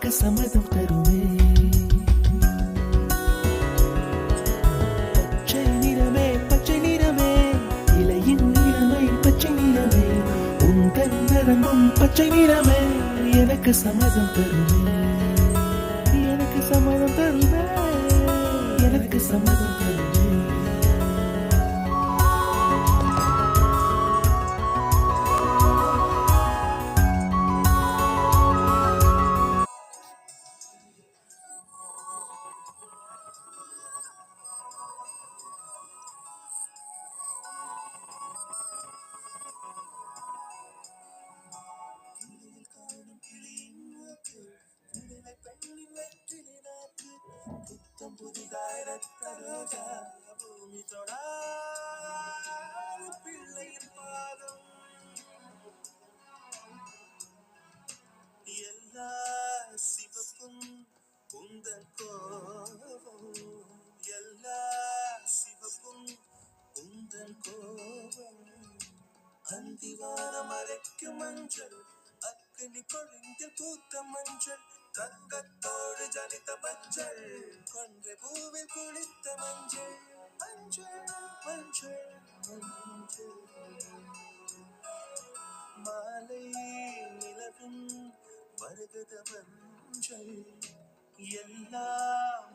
எனக்கு சம்மதம் தருவே. பச்சை நிறமே பச்சை நிறமே, இலையின் நிறமை பச்சை நிறமே, உந்தன் நரம்பும் பச்சை நிறமே, எனக்கு சம்மதம் தருவே. எனக்கு சம்மதம் தருவே, எனக்கு சம்மதம் தருவே. புத்தம் புதிதாய் ரத்த ரோஜா பூமி தொடா பிள்ளையின் பாதம், எல்லா சிவப்பும் உந்தன் கோபம், எல்லா சிவப்பும் உந்தன் கோபம். அந்திவாரம் அரைக்கும் மஞ்சள், அக்கினி கொழுந்தில் பூத்த மஞ்சள், தங்கத்தோடு ஜனித்த மஞ்சள், கொன்றை பூவில் குளித்த மஞ்சள், மஞ்சள் மஞ்சள் மஞ்சள். மாலை நிலவும் மருகத மஞ்சள், எல்லாம்